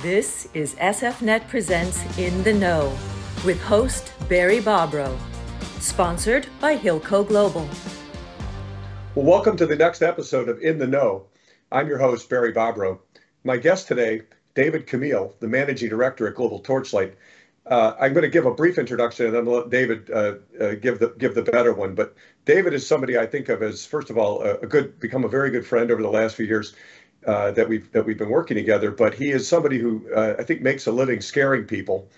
This is SFNet Presents In the Know with host Barry Bobrow, sponsored by Hilco Global. Well, welcome to the next episode of In the Know. I'm your host, Barry Bobrow. My guest today, David Chmiel, the Managing Director at Global Torchlight. I'm going to give a brief introduction and then let David give the better one. But David is somebody I think of as, first of all, become a very good friend over the last few years that we've been working together. But he is somebody who I think makes a living scaring people.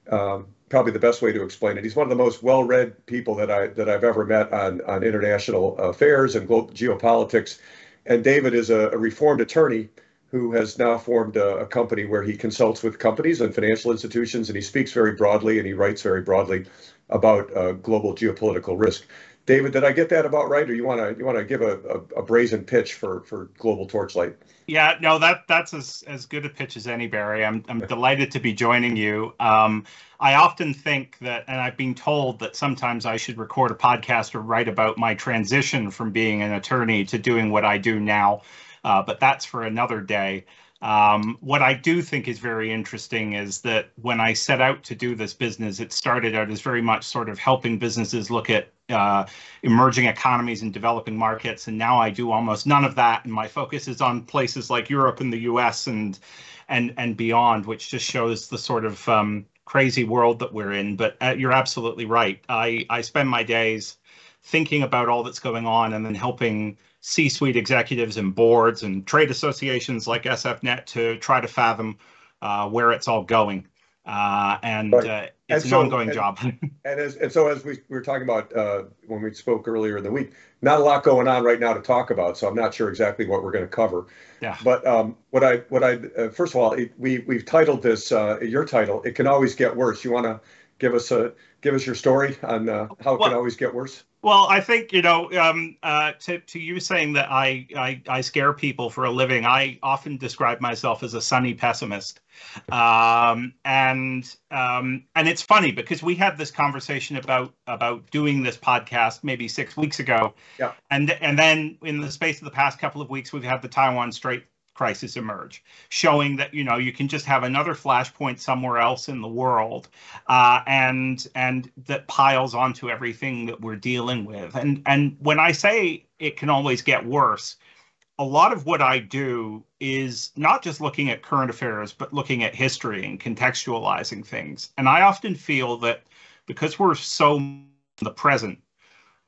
Probably the best way to explain it. He's one of the most well-read people that I've ever met on international affairs and global geopolitics. And David is a reformed attorney who has now formed a company where he consults with companies and financial institutions, and he speaks very broadly and he writes very broadly about global geopolitical risk. David, did I get that about right, or you want to give a brazen pitch for Global Torchlight? Yeah, no, that's as good a pitch as any, Barry. I'm delighted to be joining you. I often think that, and I've been told that sometimes I should record a podcast or write about my transition from being an attorney to doing what I do now. But that's for another day. What I do think is very interesting is that when I set out to do this business, it started out as very much sort of helping businesses look at emerging economies and developing markets. And now I do almost none of that. And my focus is on places like Europe and the US and beyond, which just shows the sort of crazy world that we're in. But you're absolutely right. I spend my days thinking about all that's going on and then helping C-suite executives and boards and trade associations like SFNet to try to fathom where it's all going. It's an ongoing job. And so as we were talking about when we spoke earlier in the week, not a lot going on right now to talk about, so I'm not sure exactly what we're going to cover. Yeah. But first of all, we've titled this your title. It can always get worse. You want to give us your story on how it can always get worse? Well, I think, to you saying that I scare people for a living, I often describe myself as a sunny pessimist. And it's funny because we had this conversation about doing this podcast maybe 6 weeks ago. Yeah. And then in the space of the past couple of weeks, we've had the Taiwan Strait crisis emerge, showing that you can just have another flashpoint somewhere else in the world, and that piles onto everything that we're dealing with. And when I say it can always get worse, a lot of what I do is not just looking at current affairs, but looking at history and contextualizing things. And I often feel that because we're so in the present,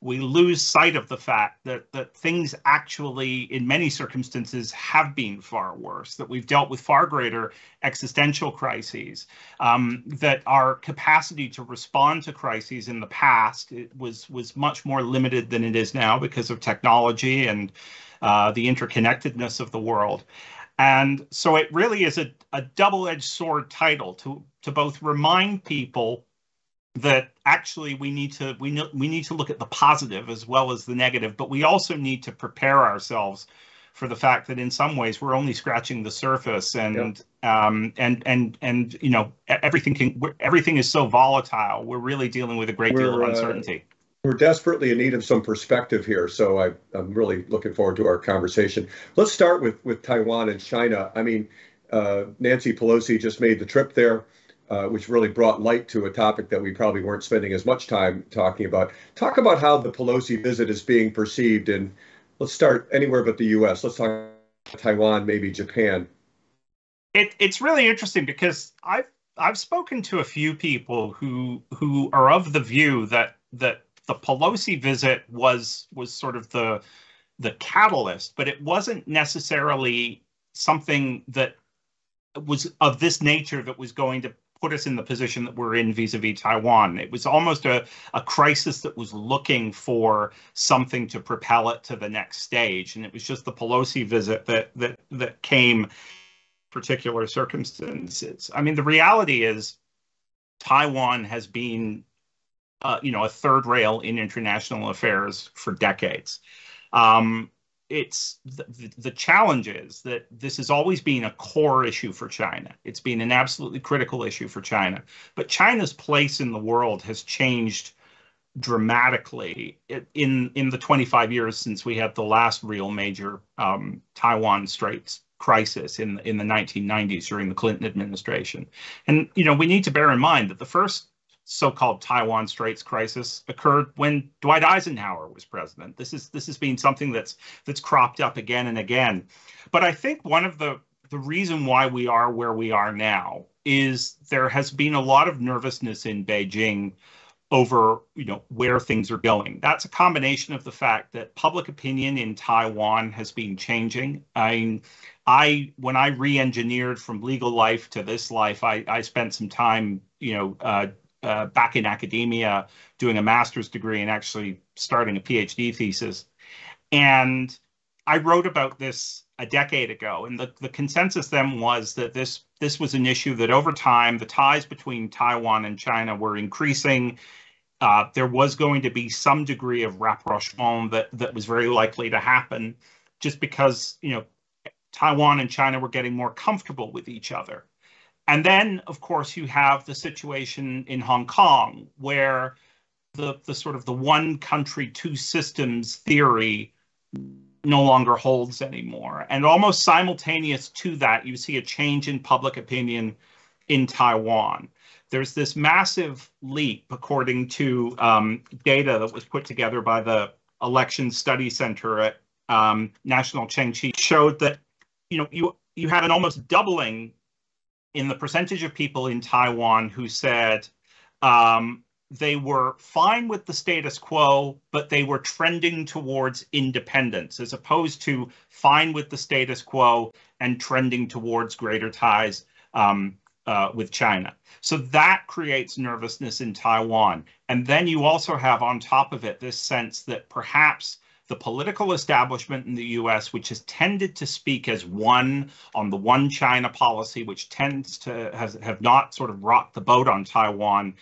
we lose sight of the fact that things actually, in many circumstances, have been far worse, that we've dealt with far greater existential crises, that our capacity to respond to crises in the past was much more limited than it is now because of technology and the interconnectedness of the world. And so it really is a double-edged sword title to both remind people that actually we need to look at the positive as well as the negative, but we also need to prepare ourselves for the fact that in some ways we're only scratching the surface, and everything is so volatile. We're really dealing with a great deal of uncertainty. We're desperately in need of some perspective here, so I'm really looking forward to our conversation. Let's start with Taiwan and China. I mean, Nancy Pelosi just made the trip there. Which really brought light to a topic that we probably weren't spending as much time talking about. Talk about how the Pelosi visit is being perceived, and let's start anywhere but the U.S. Let's talk about Taiwan, maybe Japan. It's really interesting because I've spoken to a few people who are of the view that the Pelosi visit was sort of the catalyst, but it wasn't necessarily something that was of this nature that was going to put us in the position that we're in vis-a-vis Taiwan. It was almost a crisis that was looking for something to propel it to the next stage. And it was just the Pelosi visit that came particular circumstances. I mean, the reality is Taiwan has been, a third rail in international affairs for decades. It's the challenge is that this has always been a core issue for China. It's been an absolutely critical issue for China. But China's place in the world has changed dramatically in the 25 years since we had the last real major Taiwan Straits crisis in the 1990s during the Clinton administration. And, we need to bear in mind that the first so-called Taiwan Straits crisis occurred when Dwight Eisenhower was president. This has been something that's cropped up again and again. But I think one of the reason why we are where we are now is there has been a lot of nervousness in Beijing over, where things are going. That's a combination of the fact that public opinion in Taiwan has been changing. When I re-engineered from legal life to this life, I spent some time, back in academia doing a master's degree and actually starting a PhD thesis. And I wrote about this a decade ago, and the consensus then was that this was an issue that over time, the ties between Taiwan and China were increasing. There was going to be some degree of rapprochement that was very likely to happen just because, Taiwan and China were getting more comfortable with each other. And then, of course, you have the situation in Hong Kong, where the sort of the one country, two systems theory no longer holds anymore. And almost simultaneous to that, you see a change in public opinion in Taiwan. There's this massive leap, according to data that was put together by the Election Study Center at National Chengchi, showed that you had an almost doubling in the percentage of people in Taiwan who said they were fine with the status quo, but they were trending towards independence, as opposed to fine with the status quo and trending towards greater ties with China. So that creates nervousness in Taiwan. And then you also have on top of it this sense that perhaps the political establishment in the US, which has tended to speak as one on the one China policy, which tends to have not sort of rocked the boat on Taiwan,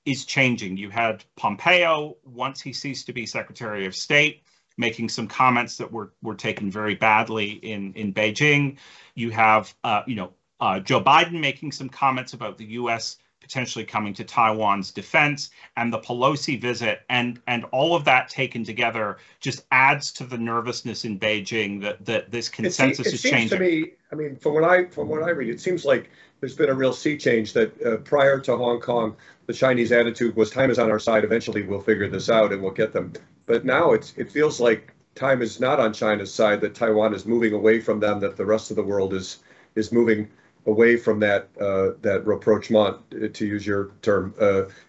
is changing. You had Pompeo, once he ceased to be Secretary of State, making some comments that were taken very badly in Beijing. You have Joe Biden making some comments about the U.S. potentially coming to Taiwan's defense, and the Pelosi visit, and all of that taken together just adds to the nervousness in Beijing that this consensus is changing. It seems to me, I mean, from what I read, it seems like there's been a real sea change. That prior to Hong Kong, the Chinese attitude was time is on our side. Eventually, we'll figure this out and we'll get them. But now it feels like time is not on China's side. That Taiwan is moving away from them. That the rest of the world is moving away from that rapprochement, to use your term.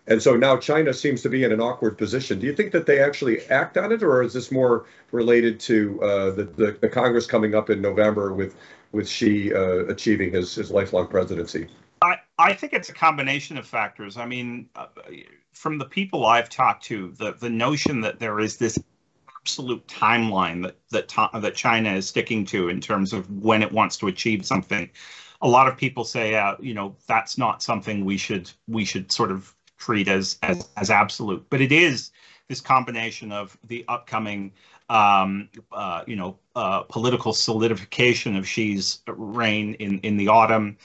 And so now China seems to be in an awkward position. Do you think that they actually act on it, or is this more related to the Congress coming up in November with Xi achieving his lifelong presidency? I think it's a combination of factors. I mean, from the people I've talked to, the notion that there is this absolute timeline that China is sticking to in terms of when it wants to achieve something. A lot of people say, that's not something we should sort of treat as absolute. But it is this combination of the upcoming, political solidification of Xi's reign in the autumn.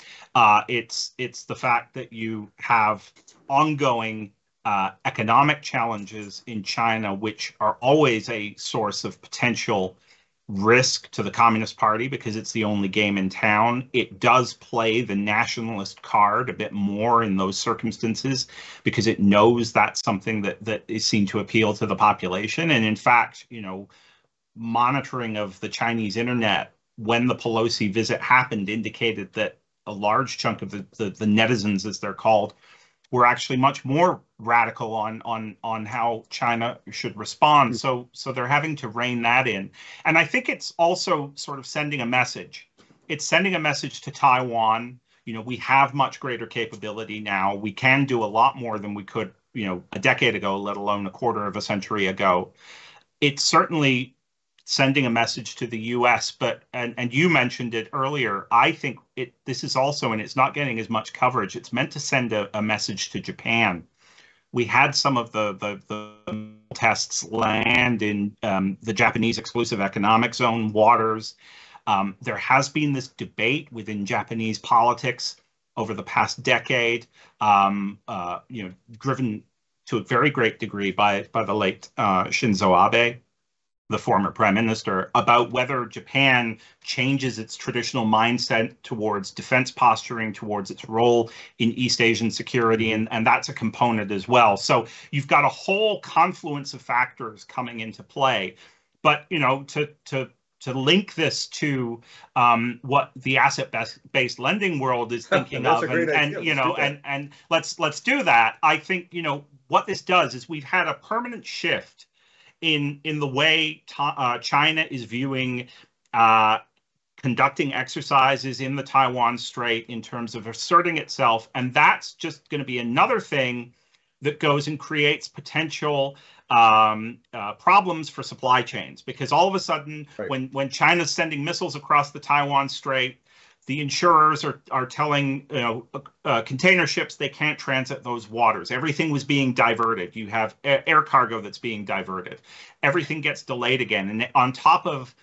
It's the fact that you have ongoing economic challenges in China, which are always a source of potential risk to the Communist Party because it's the only game in town. It does play the nationalist card a bit more in those circumstances because it knows that's something that is seen to appeal to the population. And in fact, monitoring of the Chinese internet when the Pelosi visit happened indicated that a large chunk of the netizens, as they're called, were actually much more radical on how China should respond. So they're having to rein that in. And I think it's also sort of sending a message. It's sending a message to Taiwan. We have much greater capability now. We can do a lot more than we could, a decade ago, let alone a quarter of a century ago. It's certainly sending a message to the U.S., and you mentioned it earlier. I think this is also, and it's not getting as much coverage, it's meant to send a message to Japan. We had some of the tests land in the Japanese exclusive economic zone waters. There has been this debate within Japanese politics over the past decade, driven to a very great degree by the late Shinzo Abe, the former prime minister, about whether Japan changes its traditional mindset towards defense posturing, towards its role in East Asian security, and that's a component as well. So you've got a whole confluence of factors coming into play. But, you know, to link this to what the asset-based lending world is thinking of, and you know, and let's do that. I think, you know, what this does is we've had a permanent shift in the way China is viewing conducting exercises in the Taiwan Strait in terms of asserting itself, and that's just going to be another thing that goes and creates potential problems for supply chains, because all of a sudden, when China's sending missiles across the Taiwan Strait, the insurers are telling container ships they can't transit those waters. Everything was being diverted. You have air cargo that's being diverted. Everything gets delayed again, and on top of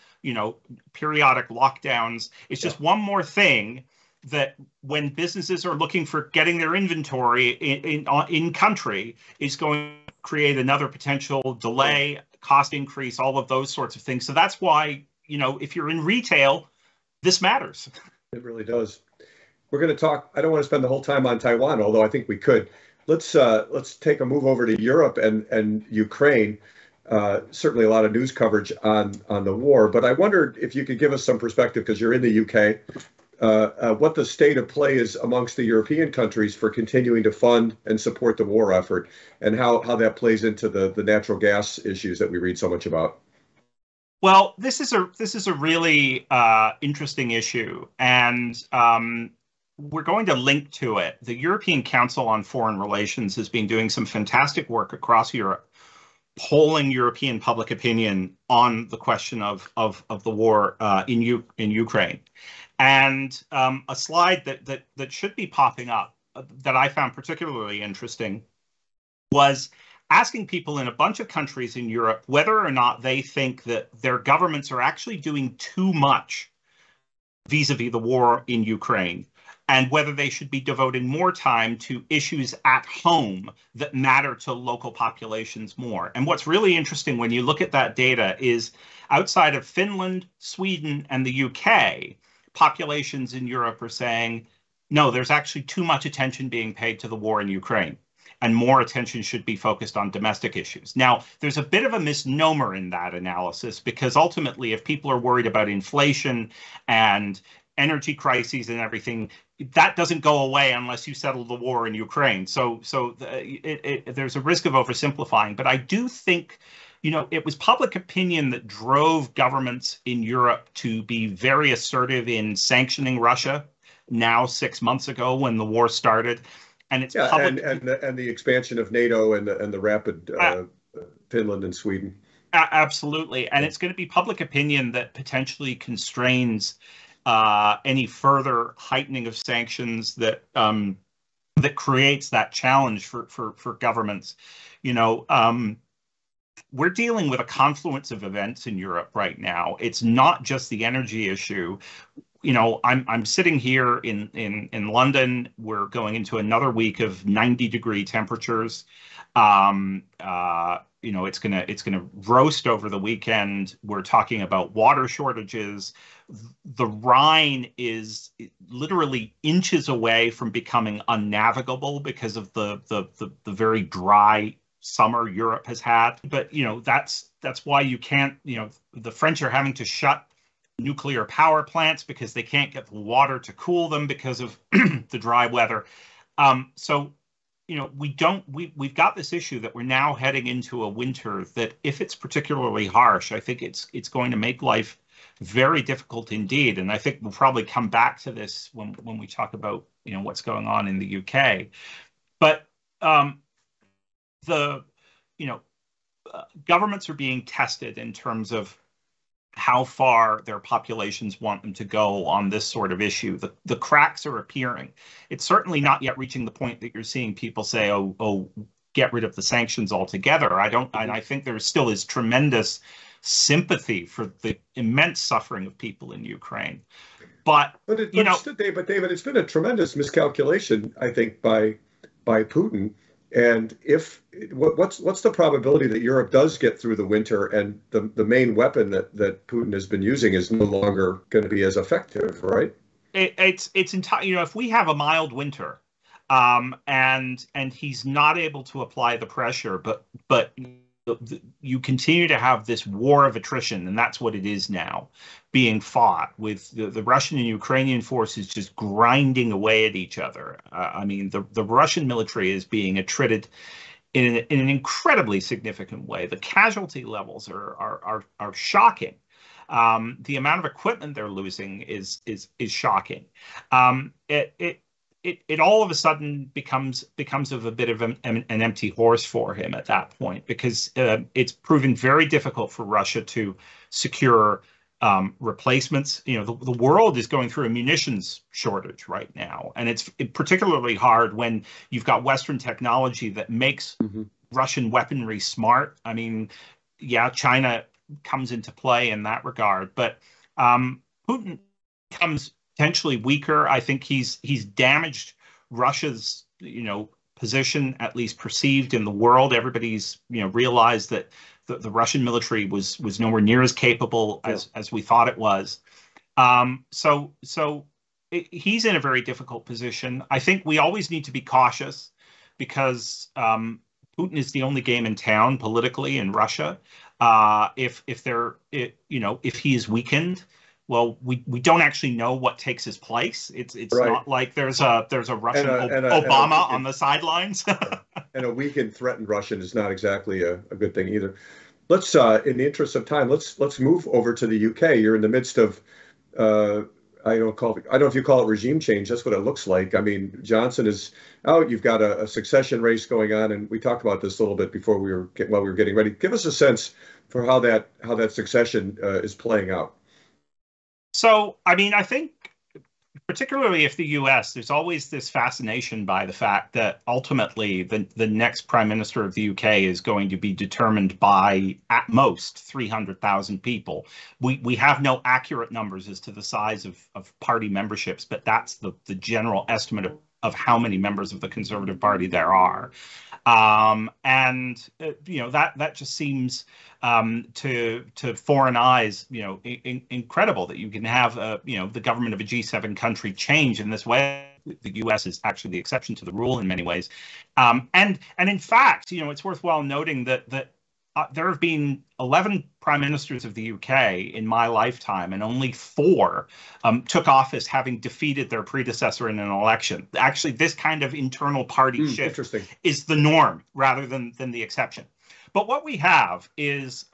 periodic lockdowns, it's just one more thing that when businesses are looking for getting their inventory in country is going to create another potential delay, cost increase, all of those sorts of things. So that's why, if you're in retail, this matters. It really does. We're going to talk. I don't want to spend the whole time on Taiwan, although I think we could. Let's take a move over to Europe and Ukraine. Certainly a lot of news coverage on the war, but I wondered if you could give us some perspective, because you're in the UK, what the state of play is amongst the European countries for continuing to fund and support the war effort, and how that plays into the natural gas issues that we read so much about. Well, this is a really interesting issue, and we're going to link to it. The European Council on Foreign Relations has been doing some fantastic work across Europe, polling European public opinion on the question of the war in Ukraine. And a slide that should be popping up that I found particularly interesting was asking people in a bunch of countries in Europe whether or not they think that their governments are actually doing too much vis-a-vis the war in Ukraine, and whether they should be devoting more time to issues at home that matter to local populations more. And what's really interesting when you look at that data is outside of Finland, Sweden, and the UK, populations in Europe are saying, no, there's actually too much attention being paid to the war in Ukraine, and more attention should be focused on domestic issues. Now, there's a bit of a misnomer in that analysis, because ultimately, if people are worried about inflation and energy crises and everything, that doesn't go away unless you settle the war in Ukraine. So there's a risk of oversimplifying. But I do think, it was public opinion that drove governments in Europe to be very assertive in sanctioning Russia now 6 months ago when the war started. And it's public, and the expansion of NATO and the rapid Finland and Sweden. Absolutely. And it's going to be public opinion that potentially constrains any further heightening of sanctions that creates that challenge for governments. We're dealing with a confluence of events in Europe right now. It's not just the energy issue. I'm sitting here in London. We're going into another week of 90-degree temperatures. It's gonna roast over the weekend. We're talking about water shortages. The Rhine is literally inches away from becoming unnavigable because of the very dry summer Europe has had. But that's why you can't. The French are having to shut nuclear power plants because they can't get the water to cool them because of the dry weather. We've got this issue that we're now heading into a winter that, if it's particularly harsh, I think it's going to make life very difficult indeed. And I think we'll probably come back to this when we talk about what's going on in the UK. But governments are being tested in terms of how far their populations want them to go on this sort of issue. The cracks are appearing. It's certainly not yet reaching the point that you're seeing people say, oh, get rid of the sanctions altogether. I think there still is tremendous sympathy for the immense suffering of people in Ukraine. David, it's been a tremendous miscalculation, I think, by Putin And what's the probability that Europe does get through the winter and the main weapon that Putin has been using is no longer going to be as effective, right? It's entire. If we have a mild winter, and he's not able to apply the pressure, but you continue to have this war of attrition, and that's what it is now, being fought with the Russian and Ukrainian forces just grinding away at each other. I mean, the Russian military is being attrited in an incredibly significant way. The casualty levels are shocking. The amount of equipment they're losing is shocking. It all of a sudden becomes of a bit of an empty horse for him at that point, because it's proven very difficult for Russia to secure replacements. The world is going through a munitions shortage right now, and it's particularly hard when you've got Western technology that makes Russian weaponry smart. I mean, yeah, China comes into play in that regard, but Putin becomes potentially weaker. I think he's damaged Russia's position, at least perceived, in the world. Everybody's realized that the Russian military was nowhere near as capable as we thought it was. So he's in a very difficult position. I think we always need to be cautious, because Putin is the only game in town politically in Russia. If he is weakened, well, we don't actually know what takes his place. It's right. Not like there's a Russian Obama on the sidelines. And a weak and threatened Russian is not exactly a good thing either. Let's, in the interest of time, let's move over to the UK. You're in the midst of I don't know if you call it regime change. That's what it looks like. I mean, Johnson is out. You've got a succession race going on, and we talked about this a little bit before while we were getting ready. Give us a sense for how that succession is playing out. So, I mean, I think particularly if the U.S., there's always this fascination by the fact that ultimately the next prime minister of the U.K. is going to be determined by, at most, 300,000 people. We have no accurate numbers as to the size of party memberships, but that's the general estimate of how many members of the Conservative Party there are. That just seems to foreign eyes, incredible that you can have, the government of a G7 country change in this way. The U.S. is actually the exception to the rule in many ways. And in fact, it's worthwhile noting that there have been 11 prime ministers of the UK in my lifetime, and only 4 took office having defeated their predecessor in an election. Actually, this kind of internal party shift is the norm rather than the exception. But what we have is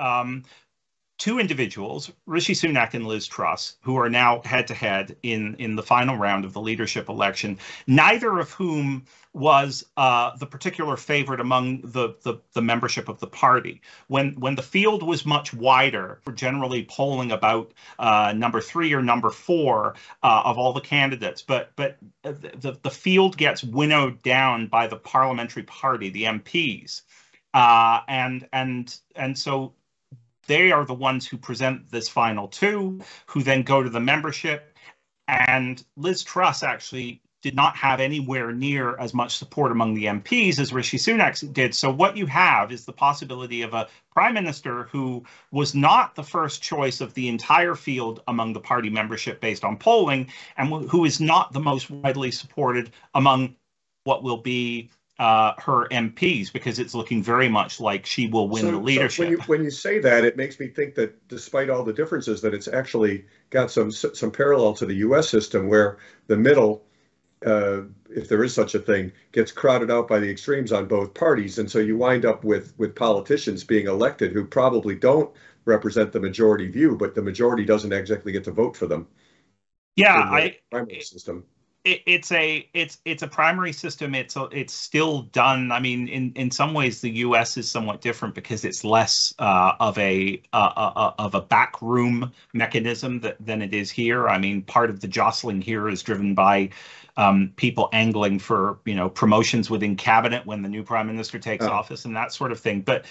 2 individuals, Rishi Sunak and Liz Truss, who are now head-to-head in the final round of the leadership election, neither of whom was the particular favorite among the membership of the party. When the field was much wider, we're generally polling about number 3 or number 4 of all the candidates. But the field gets winnowed down by the parliamentary party, the MPs. And so they are the ones who present this final 2, who then go to the membership. And Liz Truss actually did not have anywhere near as much support among the MPs as Rishi Sunak did. So what you have is the possibility of a prime minister who was not the first choice of the entire field among the party membership based on polling, and who is not the most widely supported among what will be her MPs, because it's looking very much like she will win the leadership. So when you say that, it makes me think that despite all the differences, that it's actually got some parallel to the U.S. system, where the middle, if there is such a thing, gets crowded out by the extremes on both parties, and so you wind up with politicians being elected who probably don't represent the majority view, but the majority doesn't exactly get to vote for them. Yeah, primary system. It's a primary system. It's still done. I mean, in some ways, the U.S. is somewhat different because it's less of a backroom mechanism than it is here. I mean, part of the jostling here is driven by people angling for promotions within cabinet when the new prime minister takes office and that sort of thing. But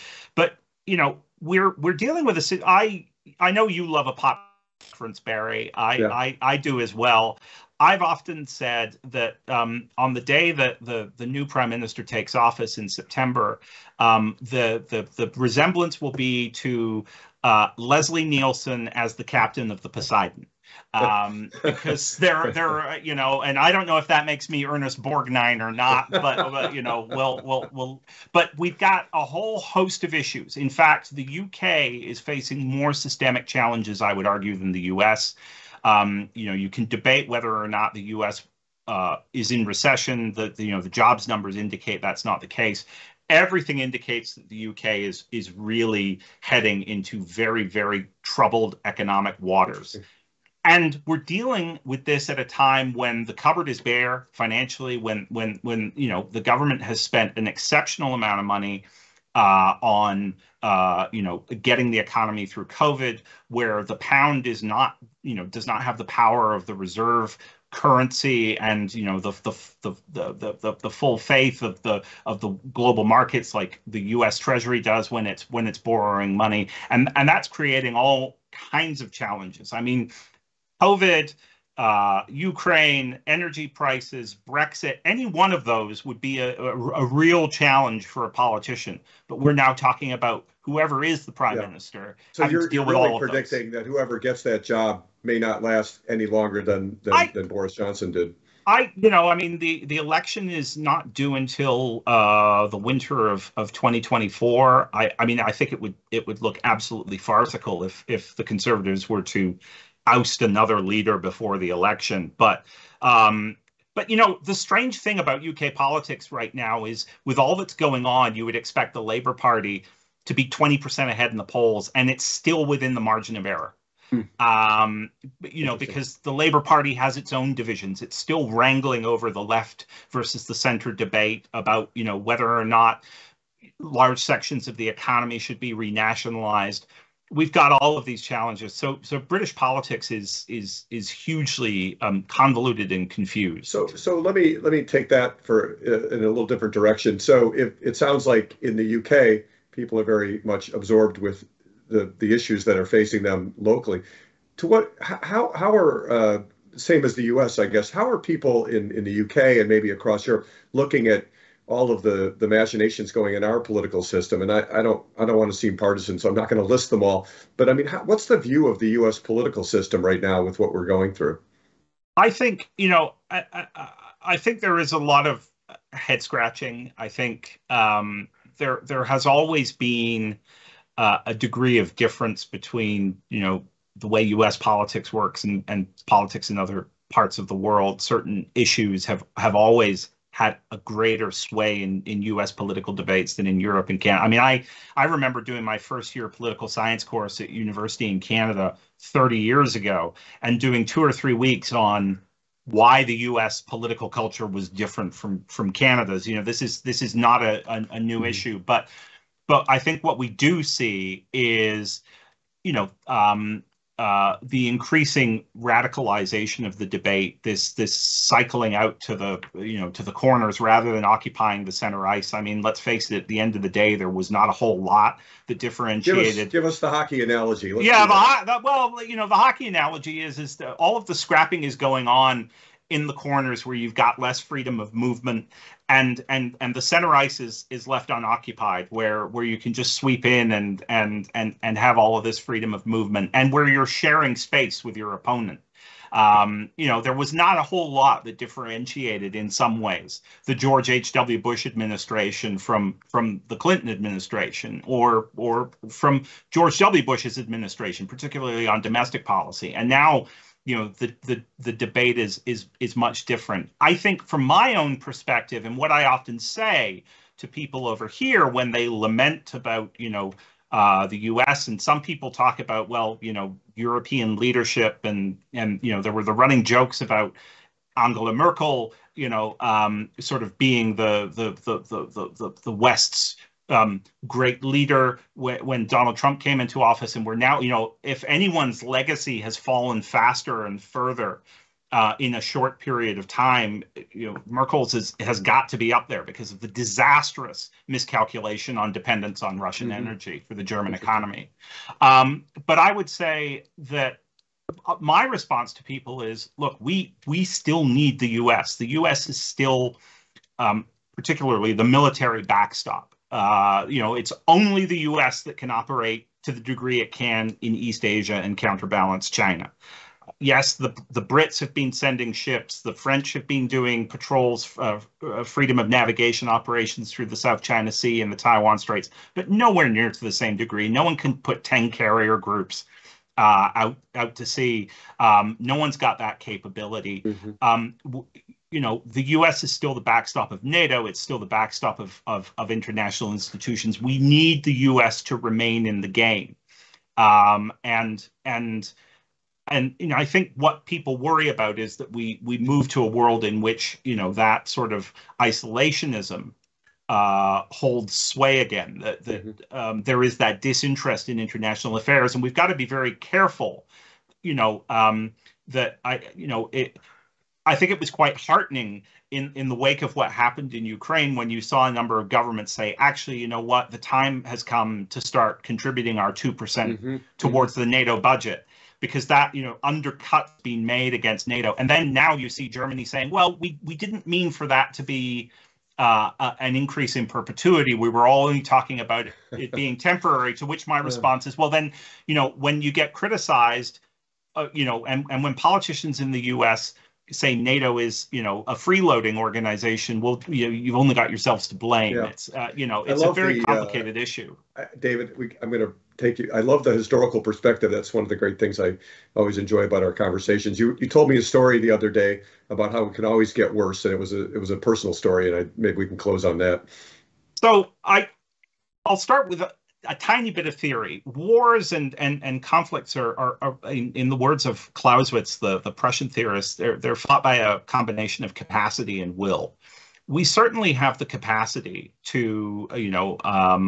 we're dealing with I know you love a pop reference, Barry. I do as well. I've often said that on the day that the new prime minister takes office in September, the resemblance will be to Leslie Nielsen as the captain of the Poseidon. Because they're you know, and I don't know if that makes me Ernest Borgnine or not, but you know, but we've got a whole host of issues. In fact, the UK is facing more systemic challenges, I would argue, than the US. You know, you can debate whether or not the US is in recession. The jobs numbers indicate that's not the case. Everything indicates that the UK is really heading into very, very troubled economic waters. And we're dealing with this at a time when the cupboard is bare financially, when you know, the government has spent an exceptional amount of money on you know, getting the economy through COVID, where the pound is not, you know, does not have the power of the reserve currency and, you know, the full faith of the global markets like the US Treasury does when it's borrowing money, and that's creating all kinds of challenges. I mean, COVID, Ukraine, energy prices, Brexit, any one of those would be a real challenge for a politician. But we're now talking about whoever is the prime minister. So you're really predicting that whoever gets that job may not last any longer than Boris Johnson did. You know, I mean, the election is not due until the winter of 2024. I mean, I think it would look absolutely farcical if the Conservatives were to oust another leader before the election. But you know, the strange thing about UK politics right now is, with all that's going on, you would expect the Labour Party to be 20% ahead in the polls, and it's still within the margin of error. You know, because the Labour Party has its own divisions. It's still wrangling over the left versus the centre debate about, you know, whether or not large sections of the economy should be renationalized. We've got all of these challenges. So British politics is hugely convoluted and confused. So let me take that in a little different direction. So if it sounds like in the UK, people are very much absorbed with the issues that are facing them locally. How are same as the US, I guess, how are people in the UK and maybe across Europe looking at all of the machinations going in our political system? And I don't want to seem partisan, so I'm not going to list them all. But I mean, what's the view of the US political system right now with what we're going through? I think, you know, I think there is a lot of head scratching. I think there has always been a degree of difference between, you know, the way US politics works and politics in other parts of the world. Certain issues have always had a greater sway in US political debates than in Europe and Canada. I mean, I remember doing my first year political science course at university in Canada 30 years ago and doing 2 or 3 weeks on why the US political culture was different from Canada's. You know, this is not a new issue, but I think what we do see is, you know, the increasing radicalization of the debate, this cycling out to the corners rather than occupying the center ice. I mean, let's face it, at the end of the day, there was not a whole lot that differentiated. Give us the hockey analogy. Well, you know, the hockey analogy is that all of the scrapping is going on in the corners where you've got less freedom of movement, and the center ice is left unoccupied, where you can just sweep in and have all of this freedom of movement, and where you're sharing space with your opponent. You know, there was not a whole lot that differentiated in some ways the George H.W. Bush administration from the Clinton administration, or from George W. Bush's administration, particularly on domestic policy. And now, you know, the debate is much different. I think from my own perspective, and what I often say to people over here when they lament about, you know, the U.S., and some people talk about, well, you know, European leadership, and you know, there were the running jokes about Angela Merkel, you know, sort of being the West's great leader when Donald Trump came into office. And we're now, you know, if anyone's legacy has fallen faster and further in a short period of time, you know, Merkel's has got to be up there because of the disastrous miscalculation on dependence on Russian energy for the German economy. But I would say that my response to people is, look, we still need the U.S. The U.S. is still, particularly the military backstop. It's only the U.S. that can operate to the degree it can in East Asia and counterbalance China. Yes, the Brits have been sending ships. The French have been doing patrols, freedom of navigation operations through the South China Sea and the Taiwan Straits, but nowhere near to the same degree. No one can put 10 carrier groups out to sea. No one's got that capability. The U.S. is still the backstop of NATO. It's still the backstop of international institutions. We need the U.S. to remain in the game. I think what people worry about is that we move to a world in which, that sort of isolationism holds sway again, that there is that disinterest in international affairs. And we've got to be very careful, that I think it was quite heartening in the wake of what happened in Ukraine when you saw a number of governments say, actually, you know what, the time has come to start contributing our 2% towards the NATO budget, because that, undercut being made against NATO. And then now you see Germany saying, well, we didn't mean for that to be an increase in perpetuity. We were only talking about it being temporary, to which my response is, well, then, when you get criticized, and when politicians in the U.S. say NATO is, a freeloading organization, well, you've only got yourselves to blame. Yeah. It's a very complicated issue. David, I'm going to take you. I love the historical perspective. That's one of the great things I always enjoy about our conversations. You told me a story the other day about how it can always get worse, and it was a personal story, and maybe we can close on that. So I'll start with a tiny bit of theory. Wars and conflicts are in the words of Clausewitz, the Prussian theorist, they're fought by a combination of capacity and will. We certainly have the capacity to,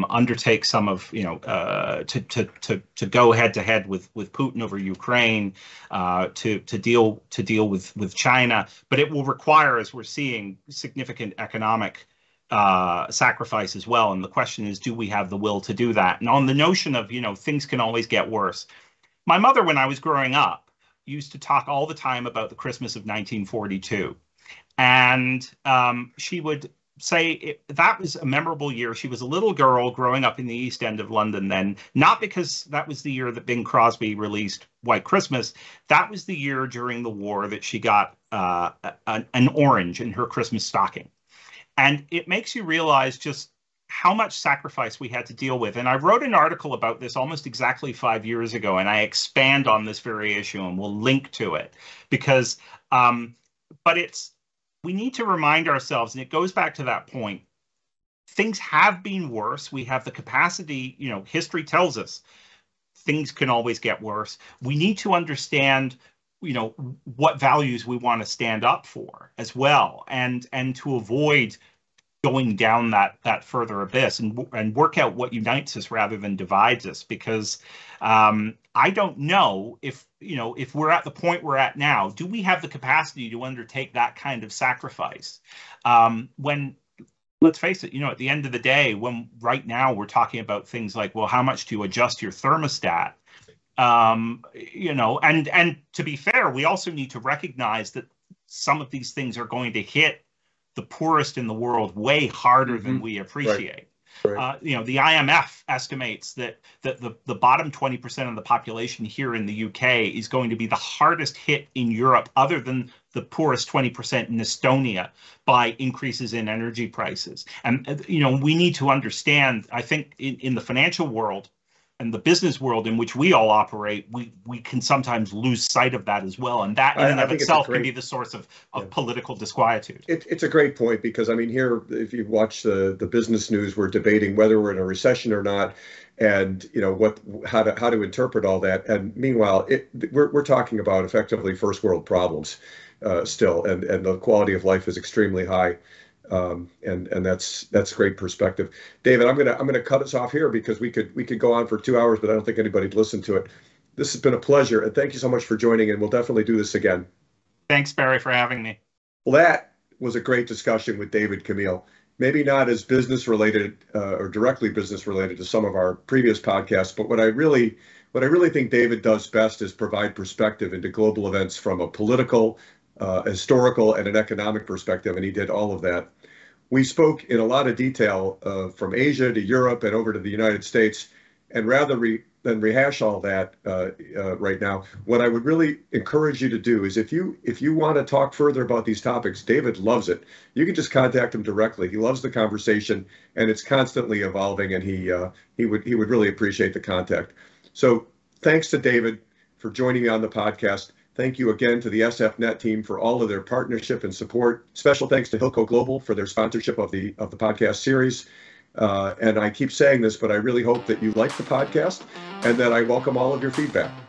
undertake some of, to go head to head with Putin over Ukraine, to deal with China, but it will require, as we're seeing, significant economic sacrifice as well. And the question is, do we have the will to do that? And on the notion of, things can always get worse. My mother, when I was growing up, used to talk all the time about the Christmas of 1942. And she would say that was a memorable year. She was a little girl growing up in the East End of London then, not because that was the year that Bing Crosby released White Christmas. That was the year during the war that she got an orange in her Christmas stocking. And it makes you realize just how much sacrifice we had to deal with. And I wrote an article about this almost exactly 5 years ago, and I expand on this very issue, and we'll link to it because, we need to remind ourselves, and it goes back to that point, things have been worse. We have the capacity, history tells us things can always get worse. We need to understand, what values we want to stand up for as well, and to avoid going down that further abyss and work out what unites us rather than divides us. Because I don't know if we're at the point we're at now, do we have the capacity to undertake that kind of sacrifice? When, let's face it, at the end of the day, when right now we're talking about things like, well, how much do you adjust your thermostat? And to be fair, we also need to recognize that some of these things are going to hit the poorest in the world way harder than we appreciate. Right. The IMF estimates that the bottom 20% of the population here in the UK is going to be the hardest hit in Europe, other than the poorest 20% in Estonia, by increases in energy prices. And, we need to understand, I think, in the financial world and the business world in which we all operate, we can sometimes lose sight of that as well. And that in and of itself can be the source of political disquietude. It's a great point, because, here, if you watch the business news, we're debating whether we're in a recession or not, and, how to interpret all that. And meanwhile, we're talking about effectively first world problems still, and the quality of life is extremely high. And that's great perspective. David, I'm gonna cut us off here, because we could go on for 2 hours, but I don't think anybody'd listen to it. This has been a pleasure, and thank you so much for joining, and we'll definitely do this again. Thanks, Barry, for having me. Well, that was a great discussion with David Chmiel. Maybe not as business related or directly business related to some of our previous podcasts, but what I really what I really think David does best is provide perspective into global events from a political, historical, and an economic perspective, and he did all of that. We spoke in a lot of detail from Asia to Europe and over to the United States, and rather than rehash all that right now, what I would really encourage you to do is if you want to talk further about these topics, David loves it. You can just contact him directly. He loves the conversation, and it's constantly evolving, and he would really appreciate the contact. So thanks to David for joining me on the podcast. Thank you again to the SFNet team for all of their partnership and support. Special thanks to Hilco Global for their sponsorship of the podcast series. And I keep saying this, but I really hope that you like the podcast and that I welcome all of your feedback.